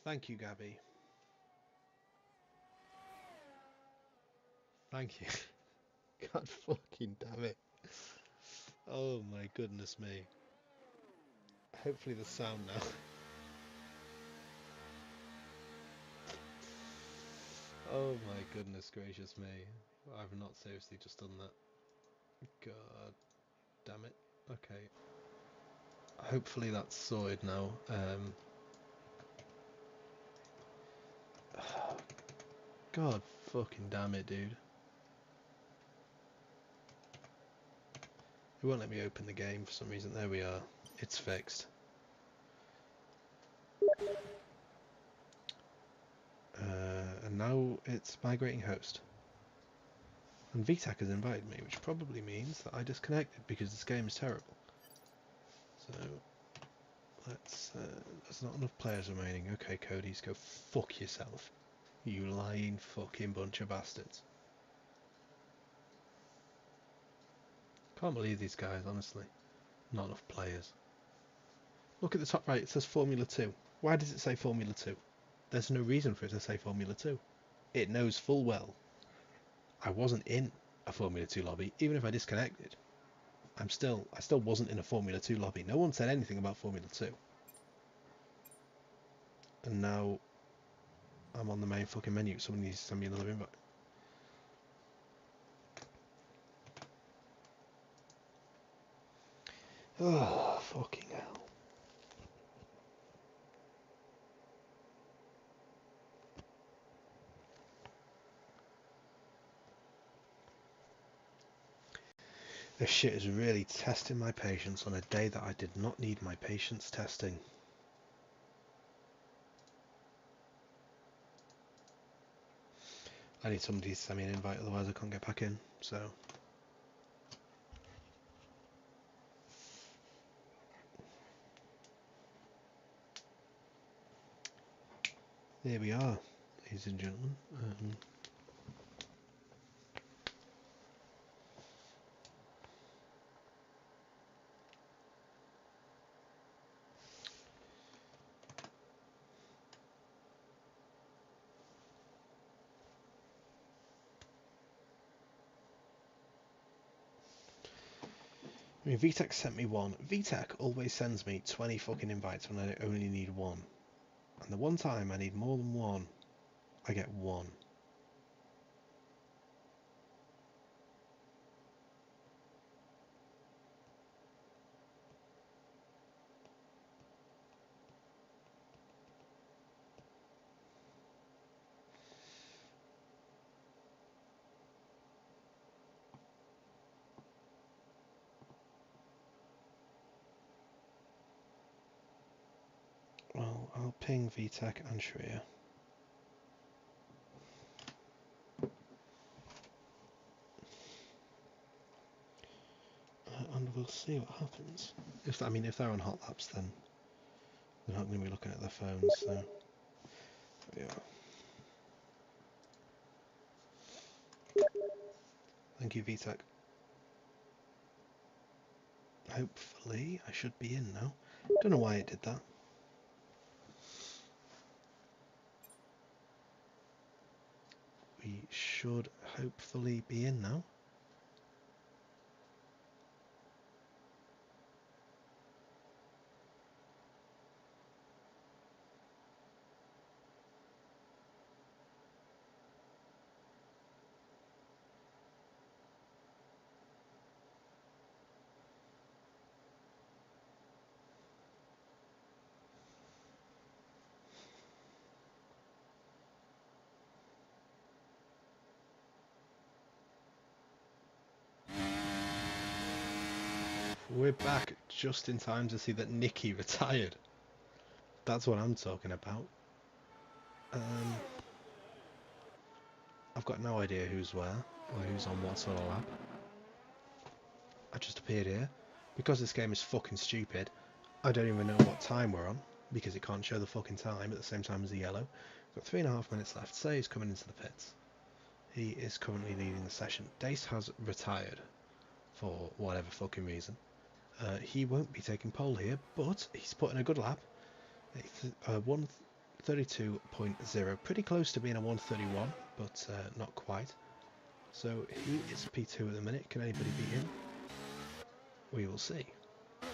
Thank you, Gabby. Thank you. God fucking damn it. Oh my goodness me. Hopefully the sound now. Oh my goodness gracious me. I've not seriously just done that. God damn it. Okay. Hopefully that's sorted now. God fucking damn it, dude. It won't let me open the game for some reason. There we are. It's fixed. And now it's migrating host. And VTAC has invited me, which probably means that I disconnected because this game is terrible. So let's. There's not enough players remaining. Okay, Cody's go fuck yourself. You lying fucking bunch of bastards. Can't believe these guys, honestly. Not enough players. Look at the top right, it says Formula 2. Why does it say Formula 2? There's no reason for it to say Formula 2. It knows full well I wasn't in a Formula 2 lobby, even if I disconnected. I still wasn't in a Formula 2 lobby. No one said anything about Formula 2. And now I'm on the main fucking menu. Someone needs to send me another invite. Oh, fucking hell. This shit is really testing my patience on a day that I did not need my patience testing. I need somebody to send me an invite, otherwise I can't get back in, so... There we are, ladies and gentlemen. I mean, VTech sent me one. VTech always sends me 20 fucking invites when I only need one. And the one time I need more than one, I get one. Well, I'll ping VTech and Shreya. And we'll see what happens. If they're on hot laps, then they're not going to be looking at their phones. So yeah. Thank you, VTech. Hopefully, I should be in now. Don't know why it did that. We should hopefully be in now. We're back just in time to see that Nikki retired. That's what I'm talking about. I've got no idea who's where or who's on what sort of lap. I just appeared here. Because this game is fucking stupid, I don't even know what time we're on because it can't show the fucking time at the same time as the yellow. We've got 3.5 minutes left. Say's coming into the pits. He is currently leading the session. Dace has retired for whatever fucking reason. He won't be taking pole here, but he's put in a good lap. 32.0, pretty close to being a 131, but not quite. So he is P2 at the minute. Can anybody beat him? We will see. I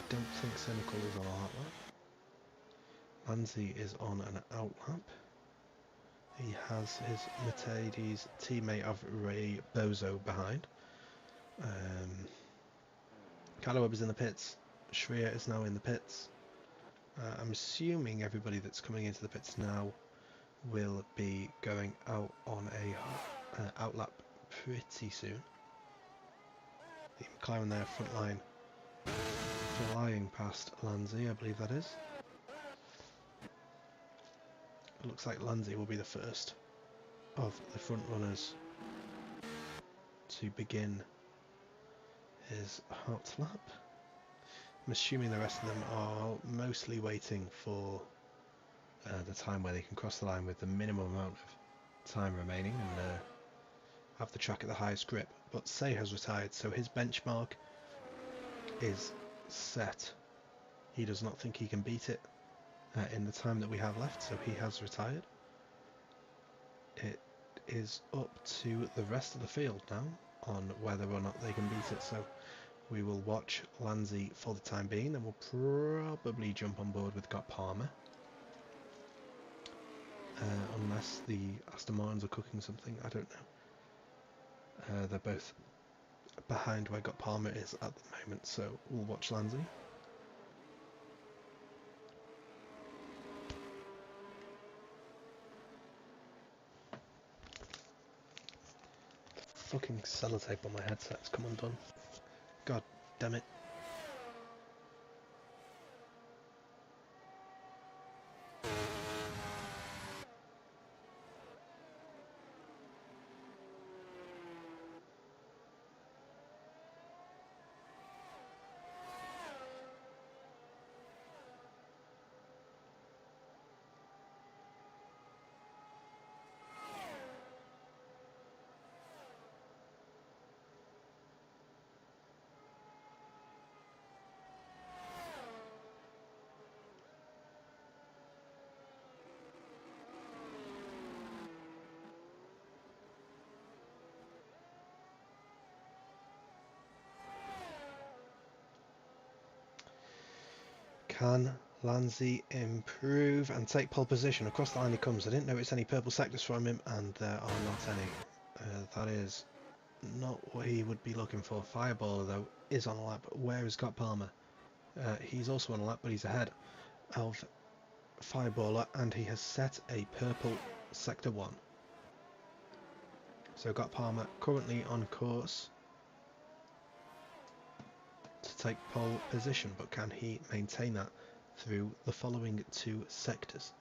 don't think Cynical is on a hot lap. Lanzi is on an out lap. He has his Mercedes teammate of Ray Bozo behind. Calaweb is in the pits. Shreya is now in the pits. I'm assuming everybody that's coming into the pits now will be going out on a out lap pretty soon. The McLaren there, front line, flying past Lanzi, I believe that is. It looks like Lanzi will be the first of the front runners to begin his hot lap. I'm assuming the rest of them are mostly waiting for the time where they can cross the line with the minimum amount of time remaining and have the track at the highest grip. But Say has retired, so his benchmark is set. He does not think he can beat it in the time that we have left, so he has retired. It is up to the rest of the field now on whether or not they can beat it, so we will watch Lanzi for the time being, then we'll probably jump on board with Got Palmer. Unless the Aston Martins are cooking something, I don't know. They're both behind where Got Palmer is at the moment, so we'll watch Lanzi. Fucking sellotape on my headset's come undone. God damn it. Can Lanzi improve and take pole position? Across the line he comes. I didn't notice any purple sectors from him, and there are not any. That is not what he would be looking for. Fireballer, though, is on a lap. Where is Scott Palmer? He's also on a lap, but he's ahead of Fireballer, and he has set a purple sector 1. So Scott Palmer currently on course to take pole position, but can he maintain that through the following 2 sectors?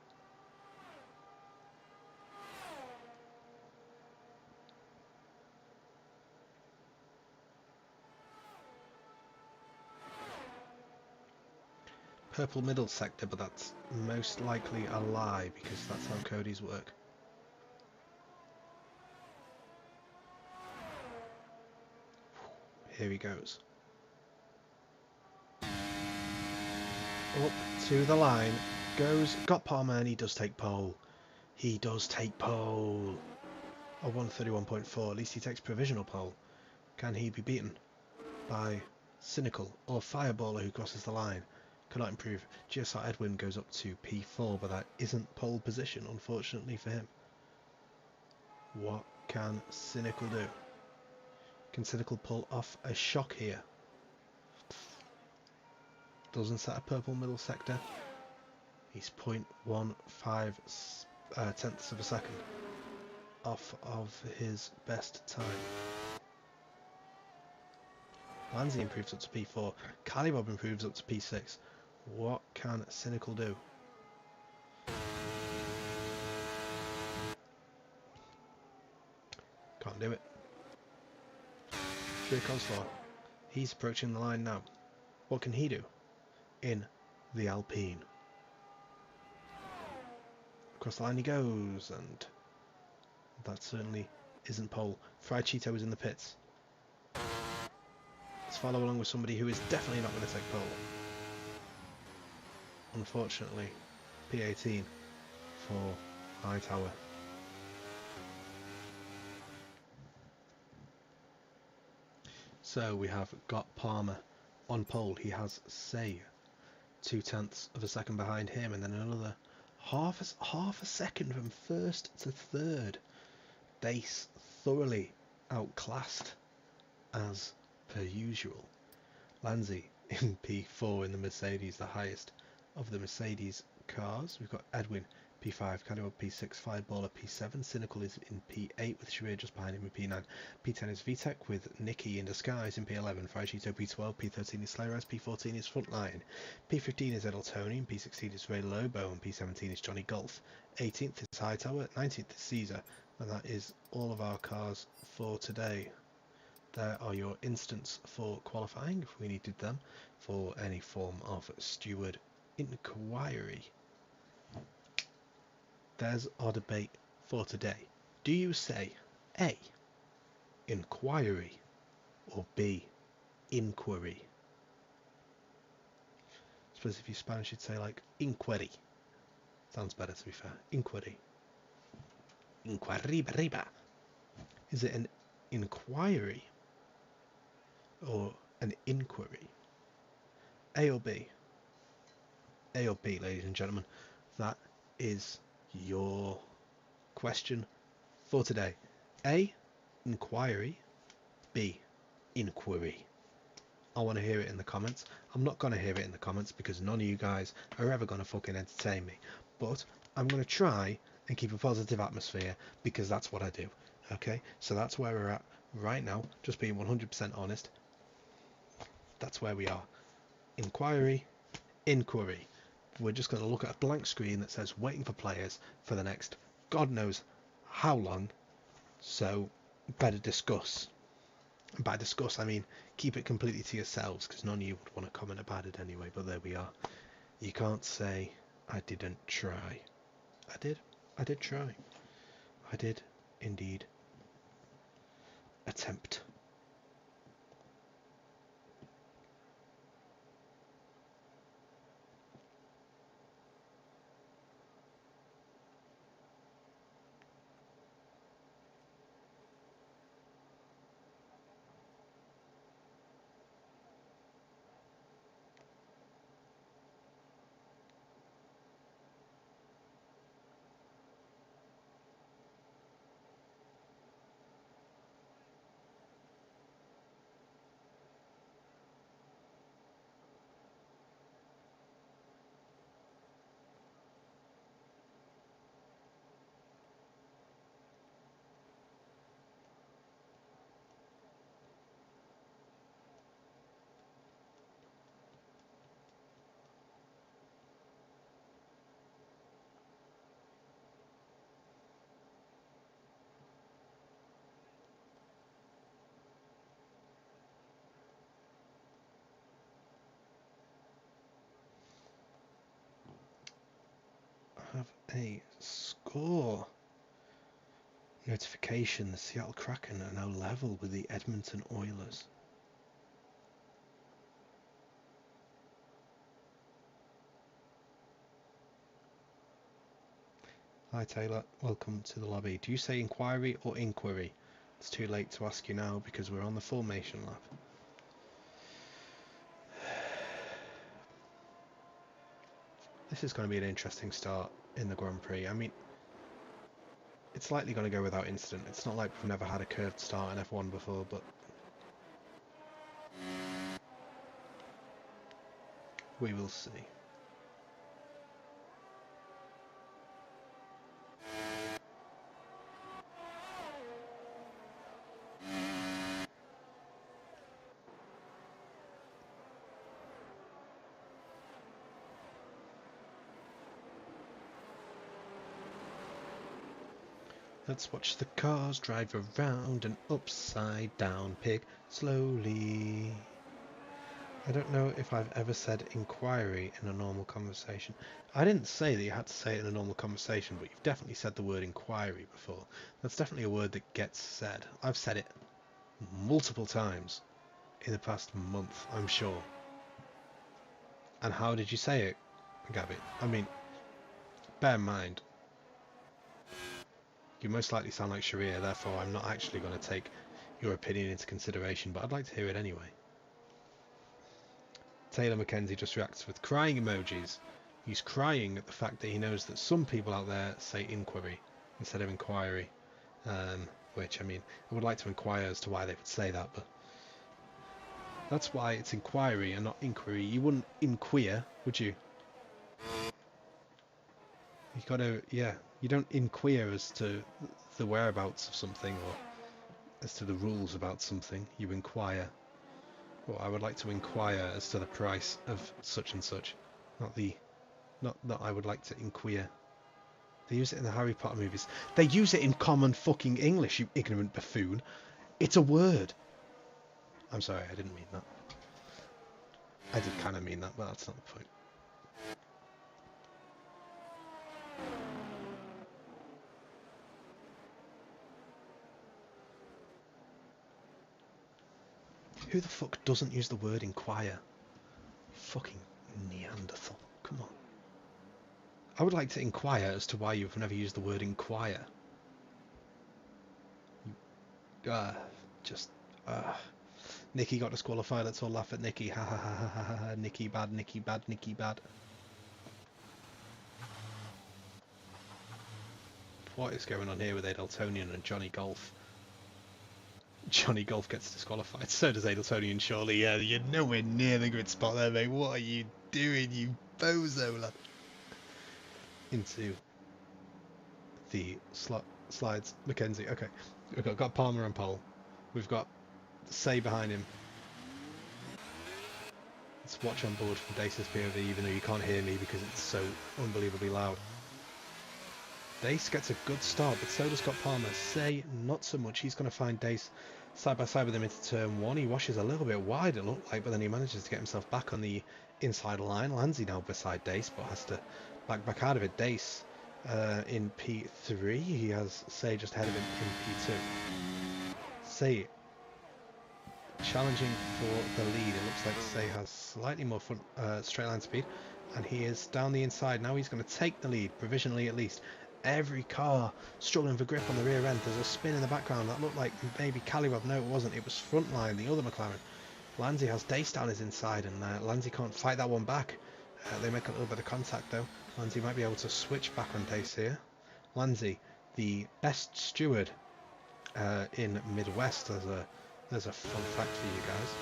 Purple middle sector, but that's most likely a lie because that's how Cody's work. Here he goes. Up to the line goes Got Palmer, and he does take pole. He does take pole. A 131.4. At least he takes provisional pole. Can he be beaten by Cynical or Fireballer, who crosses the line? Cannot improve. GSR Edwin goes up to P4, but that isn't pole position, unfortunately for him. What can Cynical do? Can Cynical pull off a shock here? Doesn't set a purple middle sector. He's 0.15 tenths of a second off of his best time. Lanzi improves up to P4. Calibob improves up to P6. What can Cynical do? Can't do it. Coleslaw. He's approaching the line now. What can he do in the Alpine? Across the line he goes, and that certainly isn't pole. Fried Cheeto is in the pits. Let's follow along with somebody who is definitely not going to take pole. unfortunately. P18 for Hightower. So we have got Palmer on pole. He has Say 0.2 of a second behind him, and then another half a second from first to third. Base thoroughly outclassed as per usual. Lanzi in P4 in the Mercedes, the highest of the Mercedes cars. We've got Edwin P5, Cadwell P6, Fireballer P7, Cynical is in P8 with Shabir just behind him in P9. P10 is VTech with Nicky in disguise in P11, Frigito P12, P13 is Slayrise, P14 is Frontline, P15 is Edeltonian, P16 is Ray Lobo, and P17 is Johnny Golf. 18th is Hightower, 19th is Caesar, and that is all of our cars for today. There are your instants for qualifying if we needed them for any form of steward inquiry. There's our debate for today. Do you say A, inquiry, or B, inquiry? I suppose if you're Spanish you'd say like inquiry. Sounds better, to be fair. Inquiry. Inquiry riba. Is it an inquiry or an inquiry? A or B? A or B, ladies and gentlemen. That is your question for today. A, inquiry. B, inquiry. I want to hear it in the comments. I'm not going to hear it in the comments because none of you guys are ever going to fucking entertain me. But I'm going to try and keep a positive atmosphere because that's what I do. Okay, so that's where we're at right now. Just being 100% honest. That's where we are. Inquiry, inquiry. We're just going to look at a blank screen that says waiting for players for the next God knows how long. So better discuss. And by discuss I mean keep it completely to yourselves because none of you would want to comment about it anyway. But there we are. You can't say I didn't try. I did try. I did indeed attempt. Have a score notification. The Seattle Kraken are now level with the Edmonton Oilers. Hi Taylor, welcome to the lobby. Do you say inquiry or inquiry? It's too late to ask you now because we're on the formation lap. This is going to be an interesting start in the Grand Prix. I mean, it's likely going to go without incident. It's not like we've never had a curved start in F1 before, but we will see. Let's watch the cars drive around an upside down pig slowly. I don't know if I've ever said inquiry in a normal conversation. I didn't say that you had to say it in a normal conversation, but you've definitely said the word inquiry before. That's definitely a word that gets said. I've said it multiple times in the past month, I'm sure. And how did you say it? Gabby. I mean, bear in mind, you most likely sound like Sharia, therefore I'm not actually going to take your opinion into consideration, but I'd like to hear it anyway. Taylor Mackenzie just reacts with crying emojis. He's crying at the fact that he knows that some people out there say inquiry instead of inquiry. Which, I mean, I would like to inquire as to why they would say that, but that's why it's inquiry and not inquiry. You wouldn't inquire, would you? You gotta, yeah, you don't inquire as to the whereabouts of something or as to the rules about something. You inquire. Well, I would like to inquire as to the price of such and such, not that I would like to inquire. They use it in the Harry Potter movies. They use it in common fucking English, you ignorant buffoon. It's a word. I'm sorry, I didn't mean that. I did kind of mean that, but that's not the point. Who the fuck doesn't use the word inquire? Fucking Neanderthal. Come on. I would like to inquire as to why you've never used the word inquire. Nikki got disqualified. Let's all laugh at Nikki. Ha ha ha ha ha ha. Nikki bad, Nikki bad, Nikki bad. What is going on here with Adeltonian and Johnny Golf? Johnny Golf gets disqualified. So does Adeltonian, surely. Yeah, you're nowhere near the grid spot there, mate. What are you doing, you bozo, lad? Into the slides. Mackenzie. Okay. We've got Palmer on pole. We've got Say behind him. Let's watch on board from Dace's POV, even though you can't hear me because it's so unbelievably loud. Dace gets a good start, but so does Scott Palmer. Say not so much. He's going to find Dace side by side with him into turn one. He washes a little bit wide, it looked like, but then he manages to get himself back on the inside line. Landsy now beside Dace, but has to back out of it. Dace in P3. He has Say just ahead of him in P2. Say challenging for the lead. It looks like Say has slightly more straight line speed, and he is down the inside. Now he's going to take the lead, provisionally at least. Every car struggling for grip on the rear end. There's a spin in the background that looked like maybe Calirob. No, it wasn't. It was Frontline, the other McLaren. Landsy has Dace down his inside, and Landsy can't fight that one back. They make a little bit of contact though. Landsy might be able to switch back on Dace here. Landsy, the best steward in Midwest. There's a fun fact for you guys.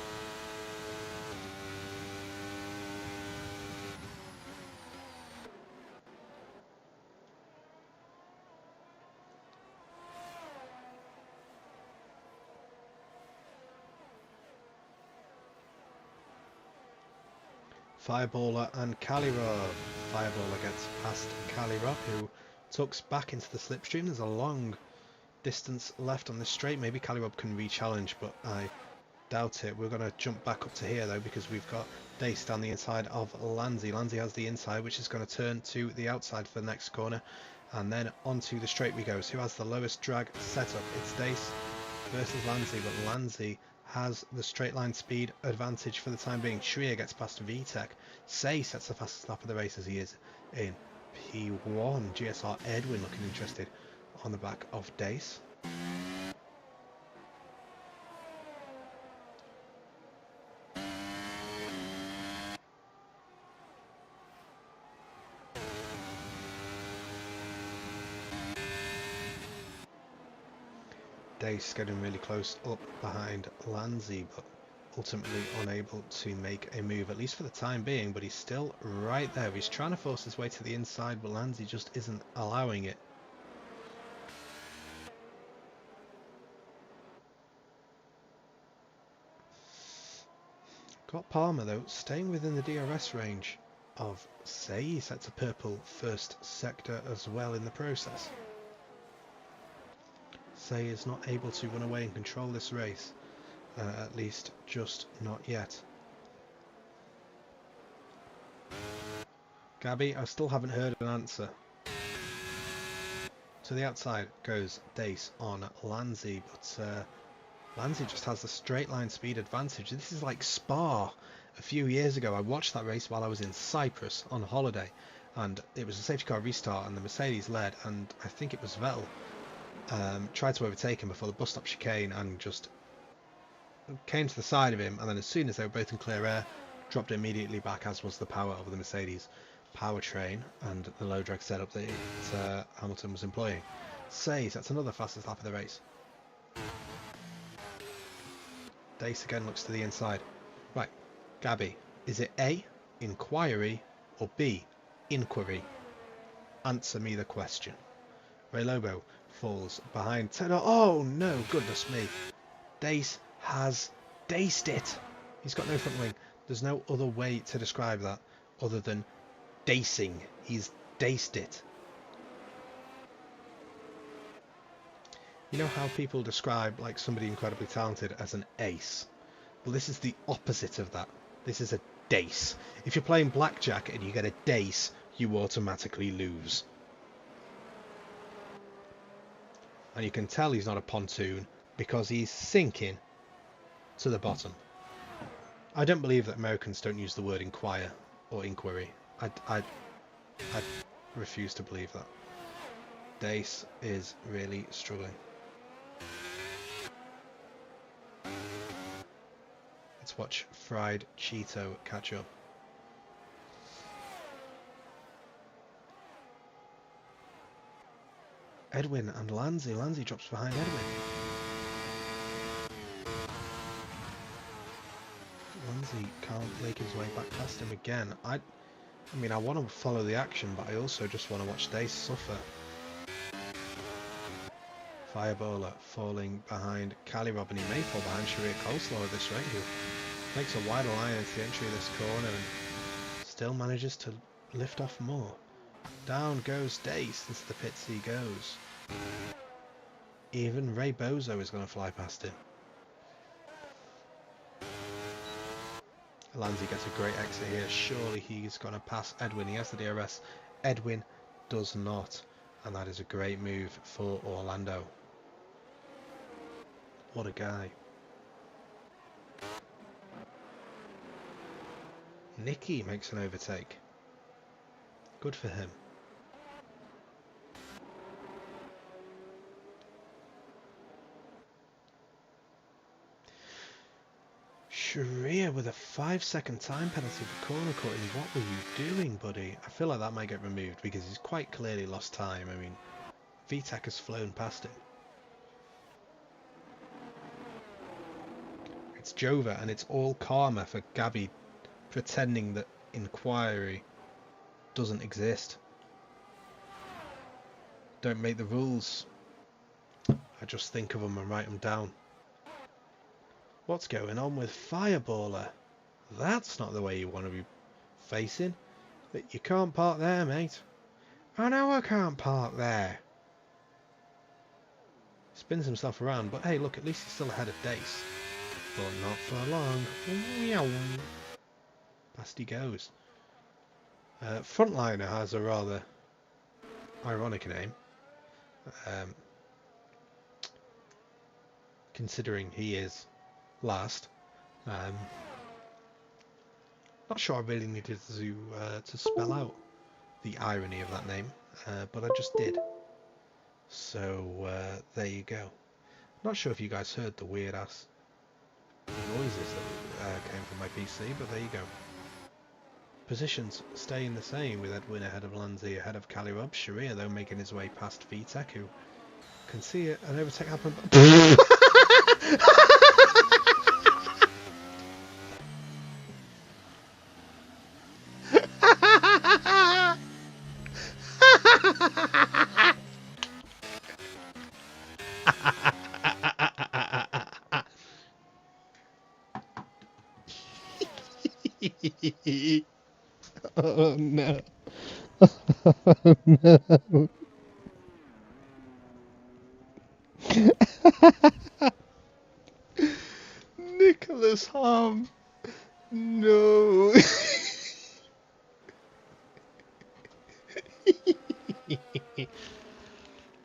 Fireballer and Calirob. Fireballer gets past Calirob, who tucks back into the slipstream. There's a long distance left on this straight. Maybe Calirob can re-challenge, but I doubt it. We're going to jump back up to here though, because we've got Dace down the inside of Landsy. Landsy has the inside, which is going to turn to the outside for the next corner, and then onto the straight we go. So who has the lowest drag setup? It's Dace versus Landsy, but Landsy has the straight line speed advantage for the time being. Shreya gets past VTEC. Say sets the fastest lap of the race as he is in P1. GSR Edwin looking interested on the back of Dace. Dace getting really close up behind Landsy, but ultimately unable to make a move, at least for the time being. But he's still right there. He's trying to force his way to the inside, but Landsy just isn't allowing it. Got Palmer though, staying within the DRS range of Say. He sets a purple first sector as well in the process. Say is not able to run away and control this race, at least just not yet. Gabby, I still haven't heard an answer. To the outside goes Dace on Landsy, but Landsy just has the straight line speed advantage. This is like Spa a few years ago. I watched that race while I was in Cyprus on holiday, and it was a safety car restart, and the Mercedes led, and I think it was Vettel tried to overtake him before the bus stop chicane and just came to the side of him, and then as soon as they were both in clear air, dropped it immediately back, as was the power of the Mercedes powertrain and the low drag setup that Hamilton was employing. Says that's another fastest lap of the race. Dace again looks to the inside. Right, Gabby, is it A, inquiry, or B, inquiry? Answer me the question. Ray Lobo falls behind Tenor. Oh no, goodness me. Dace has daced it. He's got no front wing. There's no other way to describe that other than dacing. He's daced it. You know how people describe like somebody incredibly talented as an ace? Well, this is the opposite of that. This is a dace. If you're playing blackjack and you get a dace, you automatically lose. And you can tell he's not a pontoon because he's sinking to the bottom. I don't believe that Americans don't use the word inquire or inquiry. I refuse to believe that. Dace is really struggling. Let's watch Fried Cheeto catch up. Edwin and Lanzi. Lanzi drops behind Edwin. Lanzi can't make his way back past him again. I mean, I want to follow the action, but I also just want to watch Dace suffer. Fireballer falling behind Cali Rob, and he may fall behind Sharia Coleslaw at this rate, who makes a wide line to the entry of this corner and still manages to lift off more. Down goes Dace into the pits he goes. Even Ray Bozo is going to fly past him. Lanzi gets a great exit here. Surely he's going to pass Edwin. He has the DRS. Edwin does not. And that is a great move for Orlando. What a guy. Nicky makes an overtake. Good for him. Sharia with a 5-second time penalty for corner cutting. What were you doing, buddy? I feel like that might get removed because he's quite clearly lost time. I mean, VTEC has flown past him. It's Jova, and it's all karma for Gabby pretending that inquiry doesn't exist. Don't make the rules. I just think of them and write them down. What's going on with Fireballer? That's not the way you want to be facing. You can't park there, mate. I know I can't park there. Spins himself around, but hey, look, at least he's still ahead of Dace. But not for long. Past he goes. Frontliner has a rather ironic name. Considering he is last. Not sure I really needed to spell out the irony of that name, but I just did. So there you go. Not sure if you guys heard the weird ass noises that came from my PC, but there you go. Positions staying the same with Edwin ahead of Lanzi, ahead of Calirob. Sharia though making his way past VTEC, who can see an overtake happen. Oh no. Oh no. Nicholas Harm. No.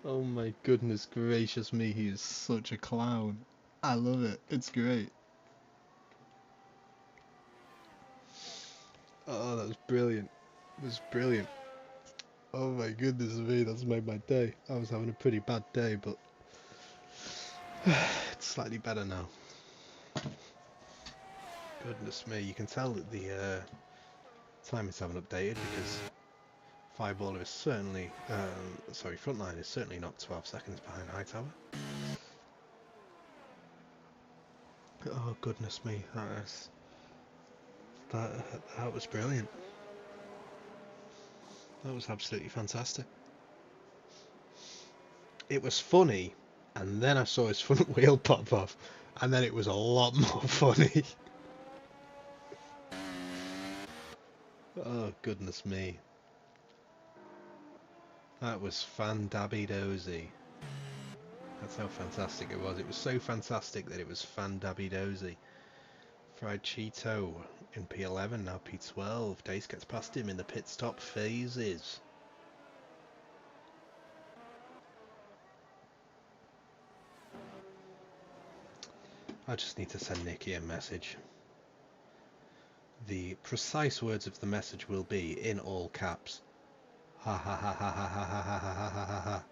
Oh my goodness gracious me, he is such a clown. I love it. It's great. Oh, that was brilliant. It was brilliant. Oh my goodness me, that's made my day. I was having a pretty bad day, but it's slightly better now. Goodness me, you can tell that the timings haven't updated because Fireballer is certainly, Frontline is certainly not 12 seconds behind Hightower. Oh goodness me, that was brilliant. That was absolutely fantastic. It was funny, and then I saw his front wheel pop off, and then it was a lot more funny. Oh goodness me. That was fan-dabby-dozy. That's how fantastic it was. It was so fantastic that it was fan-dabby-dozy. Fried Cheeto in P11, now P12. Dace gets past him in the pit stop phases. I just need to send Nikki a message. The precise words of the message will be in all caps. Ha ha ha ha ha ha ha ha ha ha ha ha.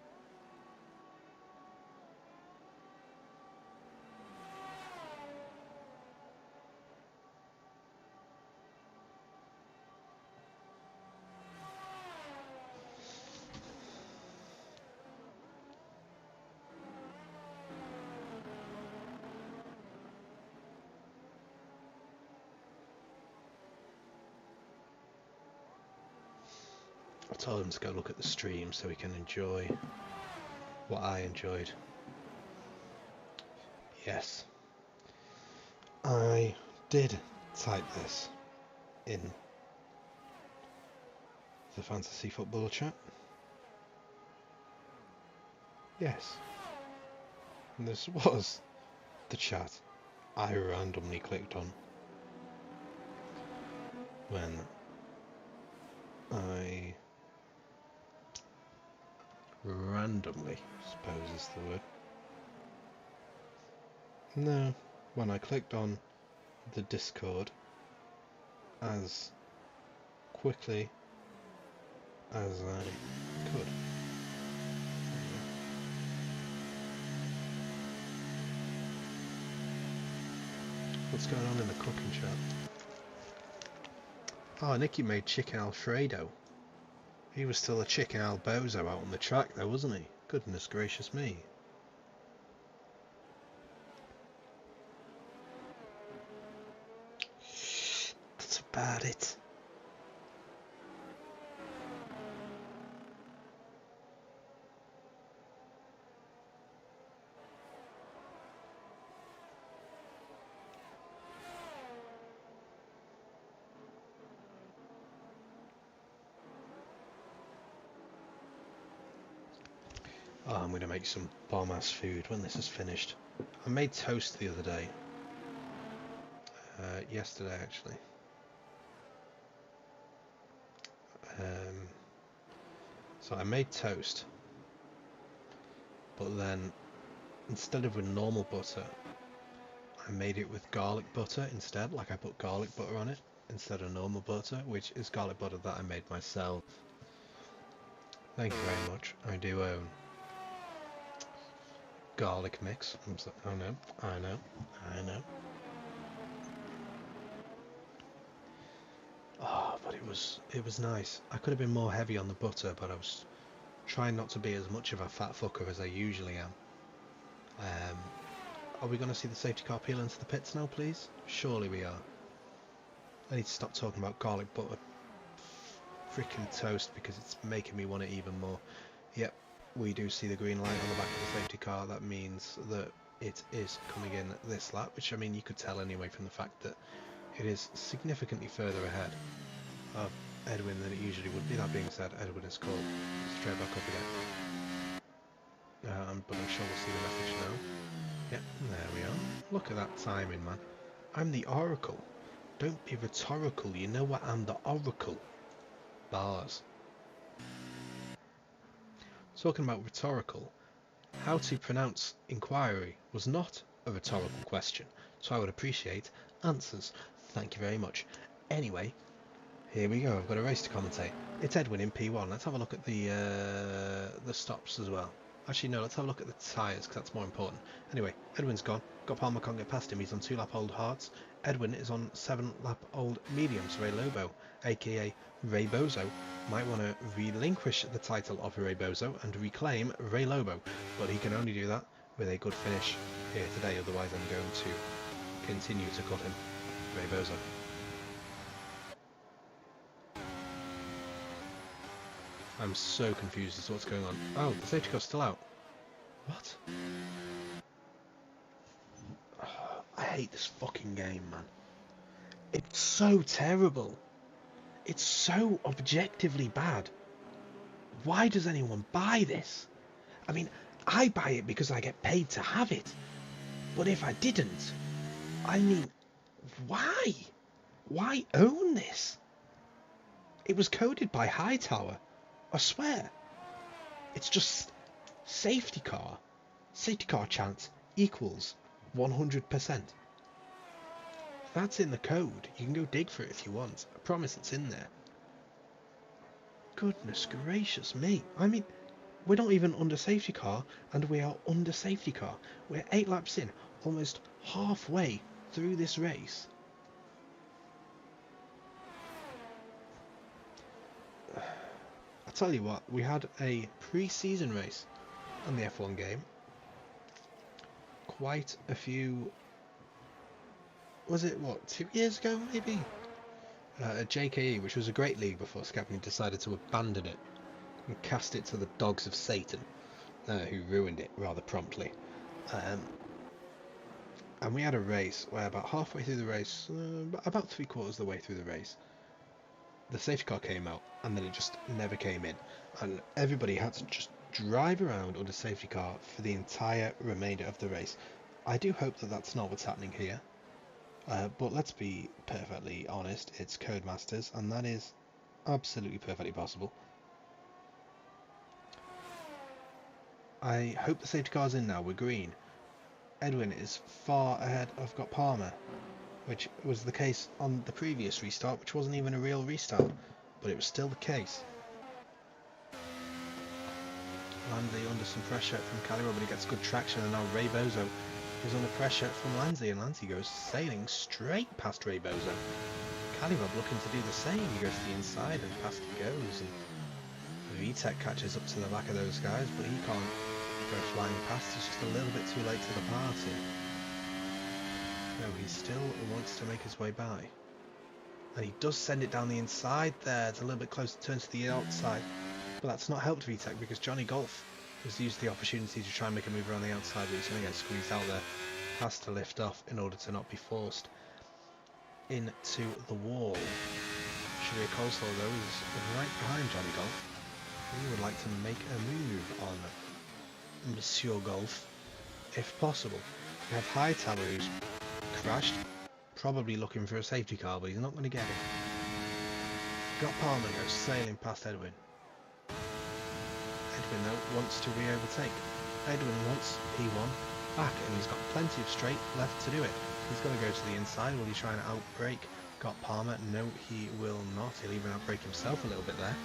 I told him to go look at the stream so he can enjoy what I enjoyed. Yes, I did type this in the fantasy football chat. Yes, and this was the chat I randomly clicked on when I randomly, I suppose is the word. No, when I clicked on the Discord as quickly as I could. What's going on in the cooking chat? Oh, Nicky made chicken Alfredo. He was still a chicken Albozo out on the track though, wasn't he? Goodness gracious me. That's about it. Oh, I'm going to make some bomb-ass food when this is finished. I made toast the other day. Yesterday, actually. So I made toast. But then, instead of with normal butter, I made it with garlic butter instead. Like I put garlic butter on it instead of normal butter, which is garlic butter that I made myself. Thank you very much. I do own garlic mix. Oh no, I know. Oh, but it was nice. I could have been more heavy on the butter, but I was trying not to be as much of a fat fucker as I usually am. Are we going to see the safety car peel into the pits now, please? Surely we are. I need to stop talking about garlic butter freaking toast because it's making me want it even more. Yep, we do see the green light on the back of the safety car. That means that it is coming in this lap, which I mean you could tell anyway from the fact that it is significantly further ahead of Edwin than it usually would be. That being said, Edwin is called straight back up again. But I'm sure we'll see the message now. Yep, there we are. Look at that timing, man. I'm the Oracle. Don't be rhetorical, you know what? I'm the Oracle. Bars. Talking about rhetorical, how to pronounce inquiry was not a rhetorical question, so I would appreciate answers. Thank you very much. Anyway, Here we go. I've got a race to commentate. It's Edwin in P1. Let's have a look at the stops as well. Actually, no. Let's have a look at the tyres because that's more important. Anyway, Edwin's gone. Got Palmer, can't get past him. He's on 2-lap-old hards. Edwin is on 7-lap-old mediums. Ray Lobo, aka Ray Bozo, might want to relinquish the title of Ray Bozo and reclaim Ray Lobo, but he can only do that with a good finish here today. Otherwise, I'm going to continue to call him Ray Bozo. I'm so confused as to what's going on. Oh, the safety car's still out. What? Oh, I hate this fucking game, man. It's so terrible. It's so objectively bad. Why does anyone buy this? I mean, I buy it because I get paid to have it. But if I didn't, I mean, why? Why own this? It was coded by Hightower. I swear. It's just safety car. Safety car chance equals 100%. That's in the code. You can go dig for it if you want. I promise it's in there. Goodness gracious me. I mean, we're not even under safety car, and we are under safety car. We're 8 laps in, almost halfway through this race. I tell you what, we had a pre-season race on the F1 game. Quite a few... Was it, what, 2 years ago, maybe? At JKE, which was a great league before Scapney decided to abandon it and cast it to the dogs of Satan, who ruined it rather promptly. And we had a race where about halfway through the race, about 3/4 of the way through the race, the safety car came out, and then it just never came in, and everybody had to just drive around under safety car for the entire remainder of the race. I do hope that that's not what's happening here, but let's be perfectly honest, it's Codemasters, and that is absolutely perfectly possible. I hope the safety car's in now. We're green. Edwin is far ahead of Got Palmer, which was the case on the previous restart, which wasn't even a real restart, but it was still the case. Lansley under some pressure from Caliro, but he gets good traction, and now Ray Bozo is under pressure from Lansley, and Lansley goes sailing straight past Ray Bozo. Caliro looking to do the same. He goes to the inside, and past he goes, and VTech catches up to the back of those guys, but he can't go flying past. He's just a little bit too late to the party. No, he still wants to make his way by. And he does send it down the inside there. It's a little bit close to turn to the outside. But that's not helped VTech because Johnny Golf has used the opportunity to try and make a move around the outside, but he's going to get squeezed out there. Has to lift off in order to not be forced into the wall. Sharia Coleslaw, though, is right behind Johnny Golf. He would like to make a move on Monsieur Golf, if possible. We have Hightower, who's crashed, probably looking for a safety car, but he's not going to get it. Got Palmer goes sailing past Edwin. Edwin, though, wants to re-overtake. Edwin wants P1 back, and he's got plenty of straight left to do it. He's going to go to the inside. Will he try and outbrake Got Palmer? No, he will not. He'll even outbrake himself a little bit there.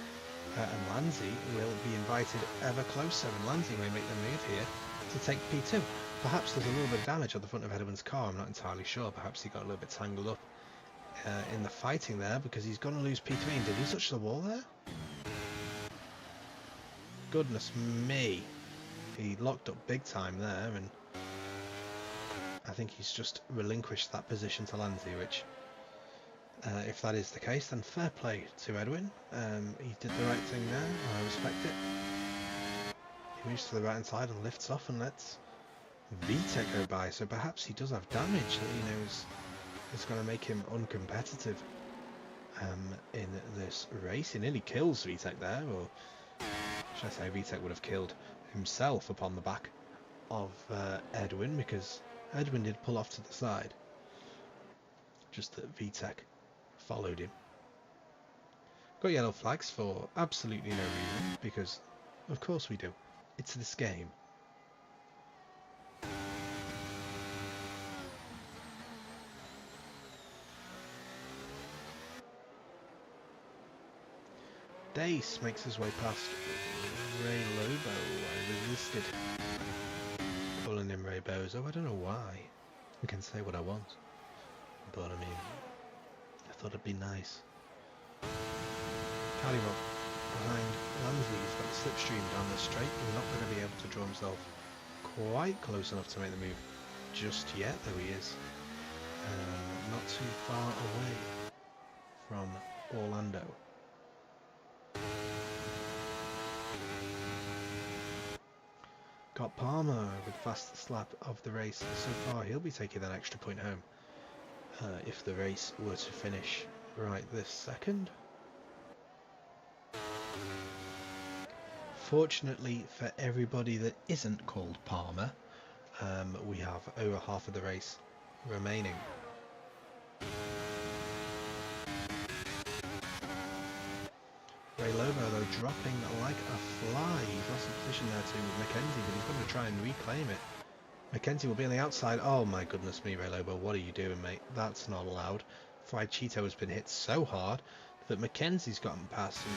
And Lansley will be invited ever closer, and Lansley may make the move here to take P2. Perhaps there's a little bit of damage on the front of Edwin's car, I'm not entirely sure. Perhaps he got a little bit tangled up in the fighting there, because he's going to lose P3. And did he touch the wall there? Goodness me. He locked up big time there, and I think he's just relinquished that position to Lansley, which, if that is the case, then fair play to Edwin. He did the right thing there. I respect it. He moves to the right hand side and lifts off and lets VTech go by, so perhaps he does have damage that he knows is going to make him uncompetitive in this race. He nearly kills VTech there, or should I say VTech would have killed himself upon the back of Edwin, because Edwin did pull off to the side, just that VTech followed him. Got yellow flags for absolutely no reason, because of course we do. It's this game. Dace makes his way past Ray Lobo. I resisted calling him Ray Bozo. I don't know why. I can say what I want. But I mean, I thought it'd be nice. Callywell behind Lansley. He's got the slipstream down the straight. He's not going to be able to draw himself quite close enough to make the move just yet, though he is not too far away from Orlando. Got Palmer with fastest lap of the race so far. He'll be taking that extra point home if the race were to finish right this second. Fortunately for everybody that isn't called Palmer, we have over half of the race remaining. Ray Lobo though dropping like a fly. He's lost the position there to Mackenzie, but he's going to try and reclaim it. Mackenzie will be on the outside. Oh my goodness me, Ray Lobo, what are you doing, mate? That's not allowed. Fried Cheeto has been hit so hard that Mackenzie's gotten past him.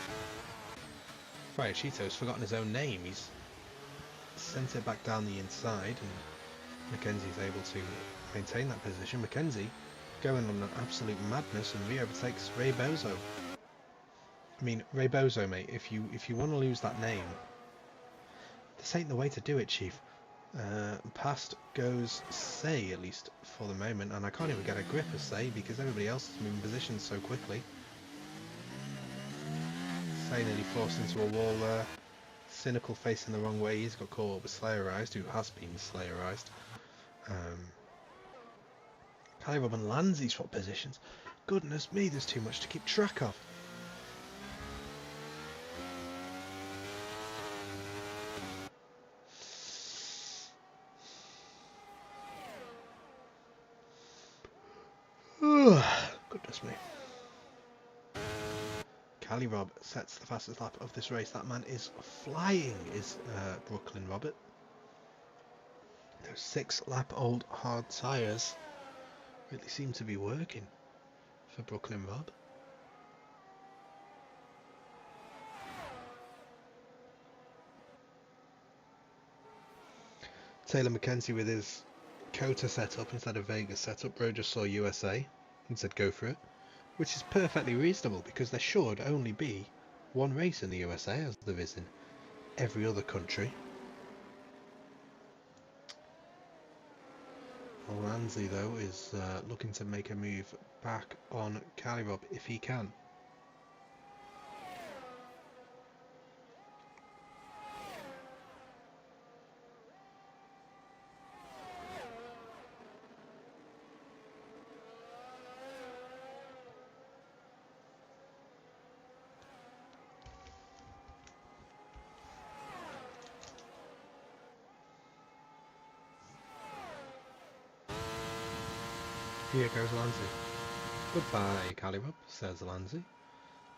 Fried Cheeto's forgotten his own name. He's sent it back down the inside, and Mackenzie's able to maintain that position. Mackenzie going on an absolute madness and re-overtakes Ray Bozo. I mean, Ray Bozo, mate, if you want to lose that name, this ain't the way to do it, Chief. Past goes Say, at least for the moment, and I can't even get a grip of Say because everybody else is moving positions so quickly. Say nearly forced into a wall there. Cynical facing the wrong way. He's got caught up with Slayerized, who has been Slayerized. Caleb and Lansley swap positions. Goodness me, there's too much to keep track of. Goodness me. Cali Rob sets the fastest lap of this race. That man is flying, is Brooklyn Robert. Those 6-lap-old hard tyres really seem to be working for Brooklyn Rob. Taylor Mackenzie with his Cota setup instead of Vegas setup. Bro just saw USA and said go for it, which is perfectly reasonable because there should only be one race in the USA as there is in every other country. Lansley though is looking to make a move back on Cali Rob if he can. Here goes Lansley. Goodbye, Callywub, says Lansley.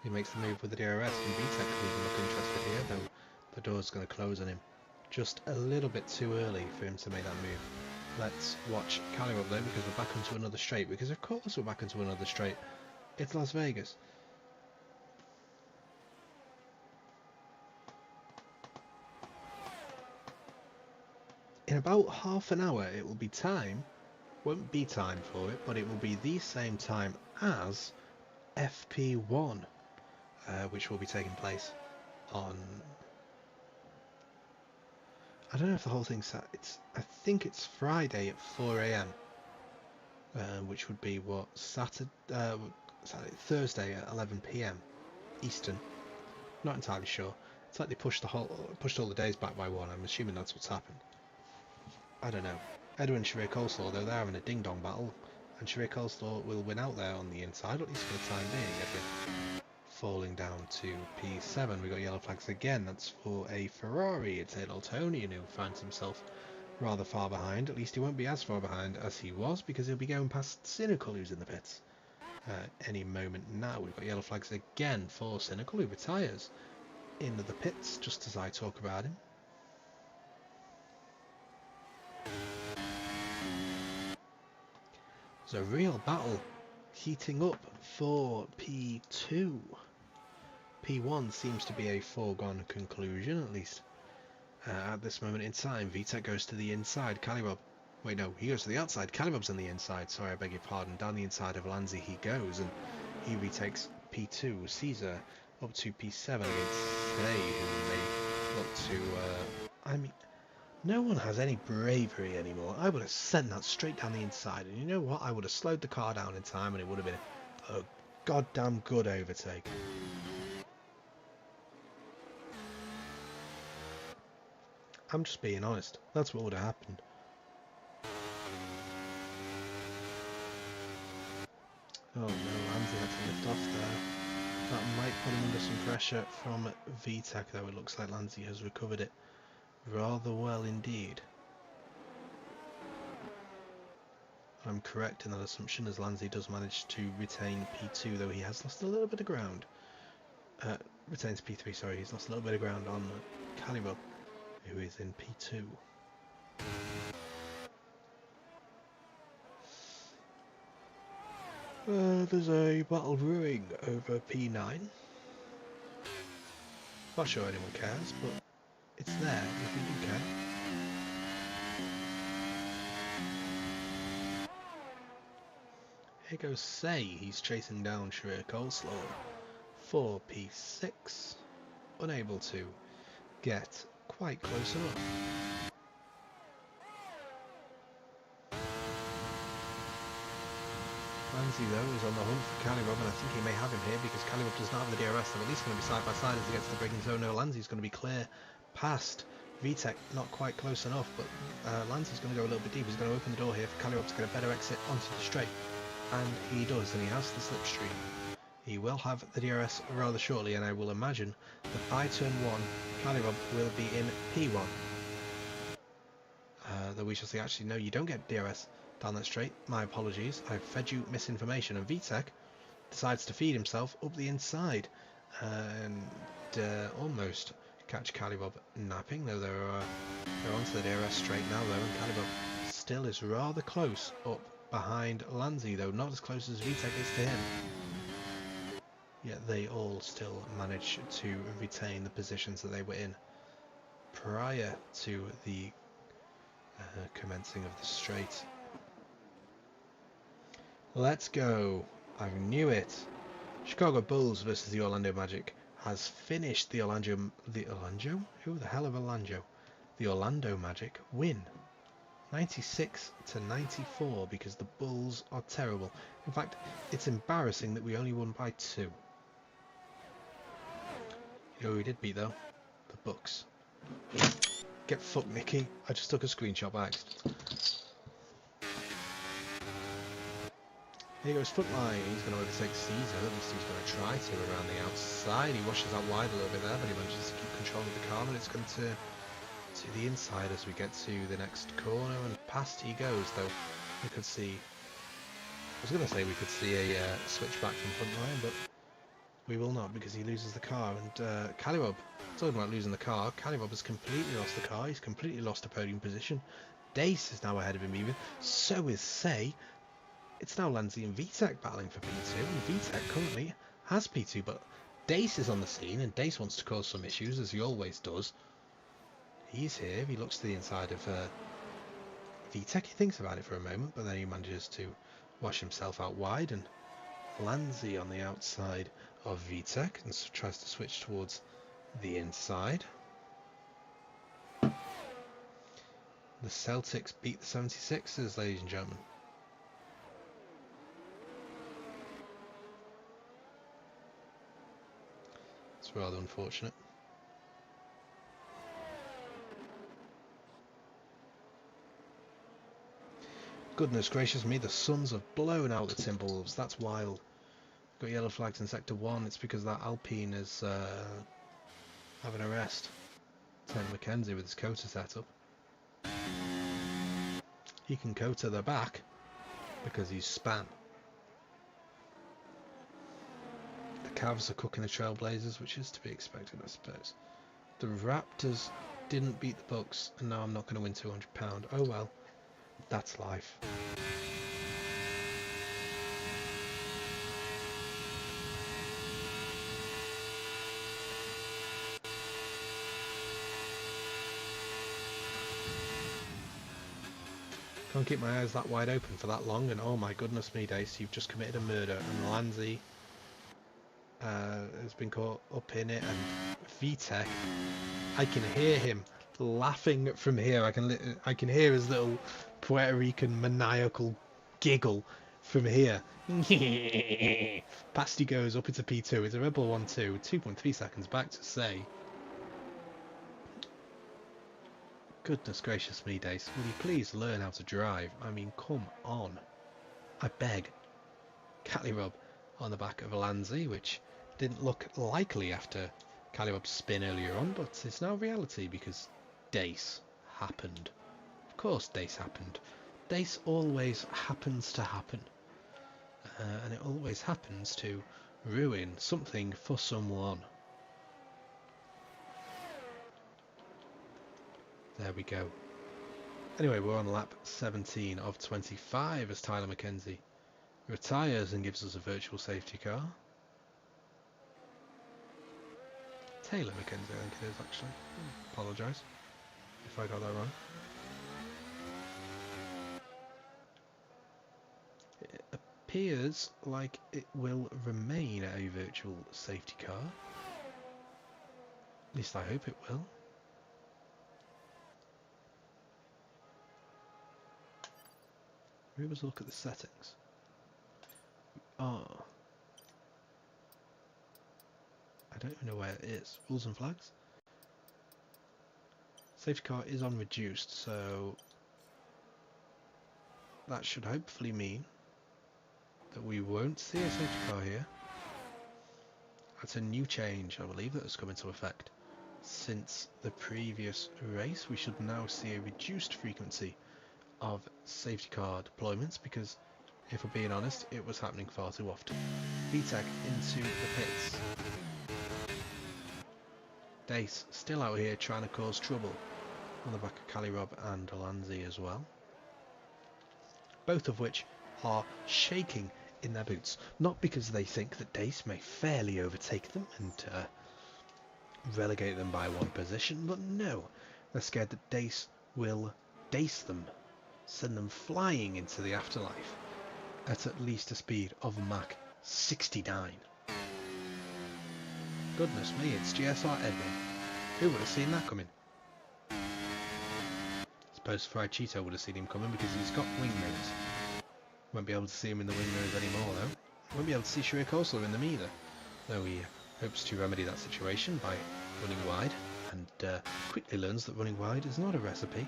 He makes the move with the DRS, and VTEC even look interested here, though the door's going to close on him just a little bit too early for him to make that move. Let's watch Callywub though, because we're back onto another straight, because of course we're back into another straight. It's Las Vegas. In about half an hour it will be time. Won't be time for it, but it will be the same time as FP1, which will be taking place on, I don't know if the whole thing's set, I think it's Friday at 4 AM, which would be what, Thursday at 11 PM Eastern. Not entirely sure. It's like they pushed all the days back by one. I'm assuming that's what's happened. I don't know. Edwin and Sheree Coleslaw, though, they're having a ding-dong battle, and Sheree Coleslaw will win out there on the inside, at least for the time being. Edwin falling down to P7. We got yellow flags again. That's for a Ferrari. It's Tonian who finds himself rather far behind. At least he won't be as far behind as he was, because he'll be going past Cynical, who's in the pits any moment now. We've got yellow flags again for Cynical, who retires in the pits just as I talk about him. There's a real battle heating up for P2. P1 seems to be a foregone conclusion, at least at this moment in time. VTech goes to the inside. Calibob. Wait, no, he goes to the outside. Calibob's on the inside. Sorry, I beg your pardon. Down the inside of Lanzi he goes, and he retakes P2. Caesar up to P7 against Say, who may look to... I mean, no one has any bravery anymore. I would have sent that straight down the inside, and you know what? I would have slowed the car down in time, and it would have been a goddamn good overtake. I'm just being honest. That's what would have happened. Oh no, Lanzi had to lift off there. That might put him under some pressure from VTech, though it looks like Lanzi has recovered it rather well indeed. I'm correct in that assumption, as Lanzi does manage to retain P2, though he has lost a little bit of ground. Retains P3, sorry, he's lost a little bit of ground on Calibob, who is in P2. There's a battle brewing over P9. Not sure anyone cares, but it's there if we do care. Here goes Say, he's chasing down Coleslaw for P6, unable to get quite close enough. Lanzi though is on the hunt for Calibob, and I think he may have him here because Calibob does not have the DRS. They're at least going to be side by side as he gets to the braking zone. No, Lanzi's going to be clear past VTech, not quite close enough, but Lanzi's going to go a little bit deep. He's going to open the door here for Calibob to get a better exit onto the straight. And he does, and he has the slipstream. He will have the DRS rather shortly, and I will imagine that by turn 1, Calibob will be in P1. Though we shall see. Actually, no, you don't get DRS down that straight. My apologies. I've fed you misinformation. And VTech decides to feed himself up the inside and almost catch Calibob napping, though they're onto the DRS straight now, though, and Calibob still is rather close up behind Lanzi, though not as close as VTech is to him. Yet they all still manage to retain the positions that they were in prior to the commencing of the straight. Let's go. I knew it. Chicago Bulls versus the Orlando Magic has finished the Orlando Magic win. 96-94, because the Bulls are terrible. In fact, it's embarrassing that we only won by 2. You know who we did beat though? The Bucks. Get fucked, Nicky. I just took a screenshot by accident. Here goes Footline. He's going to overtake Caesar. At least he's going to try to around the outside. He washes out wide a little bit there, but he manages to keep control of the car, and it's going to the inside as we get to the next corner, and past he goes, though we could see, I was going to say we could see a switch back from Footline, but we will not, because he loses the car. And Calibob, talking about losing the car, Calibob has completely lost the car. He's completely lost a podium position. Dace is now ahead of him even. So is Say. It's now Lanzi and VTech battling for P2, and VTech currently has P2, but Dace is on the scene, and Dace wants to cause some issues, as he always does. He's here. He looks to the inside of VTech. He thinks about it for a moment, but then he manages to wash himself out wide, and Lanzi on the outside of VTech and tries to switch towards the inside. The Celtics beat the 76ers, ladies and gentlemen. It's rather unfortunate. Goodness gracious me, the Suns have blown out the Timberwolves. That's wild. Got yellow flags in Sector 1. It's because that Alpine is having a rest. Ted McKenzie with his coater setup. He can coater the back because he's span. The Cavs are cooking the Trailblazers, which is to be expected, I suppose. The Raptors didn't beat the Bucks, and now I'm not going to win £200. Oh well. That's life. Can't keep my eyes that wide open for that long, and oh my goodness me, Dace, you've just committed a murder, and Lanzi has been caught up in it, and VTech, I can hear him laughing from here. I can hear his little Puerto Rican maniacal giggle from here. Past he goes up into P2. It's a Red Bull 1-2, 2.3 seconds back to say. Goodness gracious me, Dace, will you please learn how to drive? I mean, come on. I beg. Calirub on the back of Lanzi, which didn't look likely after Calirub's spin earlier on, but it's now reality because Dace happened. Of course Dace happened. Dace always happens to happen. And it always happens to ruin something for someone. There we go. Anyway, we're on lap 17 of 25 as Tyler McKenzie retires and gives us a virtual safety car. Taylor McKenzie, I think it is actually. Apologise if I got that wrong. It appears like it will remain a virtual safety car. At least I hope it will. Let's look at the settings. I don't even know where it is. Rules and flags. Safety car is on reduced, so that should hopefully mean that we won't see a safety car here. That's a new change, I believe, that has come into effect since the previous race. We should now see a reduced frequency of safety car deployments because, if we're being honest, it was happening far too often. VTech into the pits. Dace still out here trying to cause trouble on the back of Calirub and Lanzi as well. Both of which are shaking in their boots. Not because they think that Dace may fairly overtake them and relegate them by one position, but no, they're scared that Dace will dace them, send them flying into the afterlife at least a speed of Mach 69. Goodness me, it's GSR Edwin. Who would have seen that coming? I suppose Fried Cheeto would have seen him coming because he's got wing mirrors. Won't be able to see him in the wing mirrors anymore though. Won't be able to see Sheree Coleslaw in them either. Though he hopes to remedy that situation by running wide, and quickly learns that running wide is not a recipe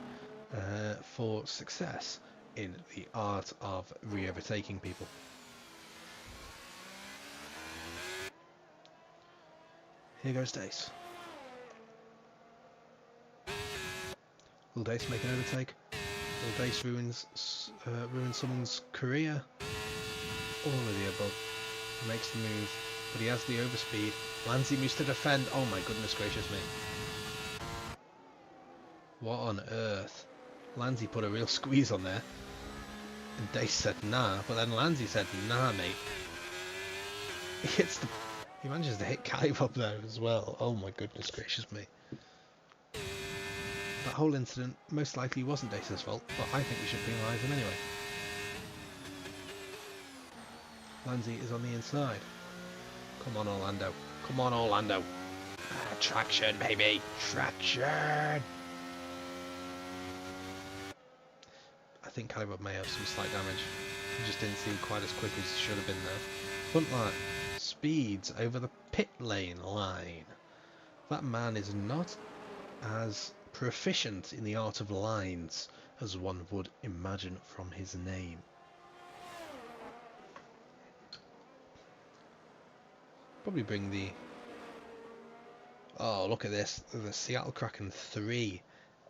for success in the art of re-overtaking people. Here goes Dace. Will Dace make an overtake? Will Dace ruin someone's career? All of the above. He makes the move, but he has the overspeed. Lanzi moves to defend. Oh my goodness gracious me. What on earth? Lanzi put a real squeeze on there. And Dace said nah, but then Lanzi said nah mate. He manages to hit Calibub there as well. Oh my goodness gracious me. That whole incident most likely wasn't Dace's fault, but I think we should penalise him anyway. Lanzi is on the inside. Come on Orlando. Come on Orlando. Traction baby. Traction. I think Calibub may have some slight damage. He just didn't seem quite as quick as he should have been though. Front line. Speeds over the pit lane line. That man is not as proficient in the art of lines as one would imagine from his name. Probably bring the... Oh, look at this. The Seattle Kraken 3.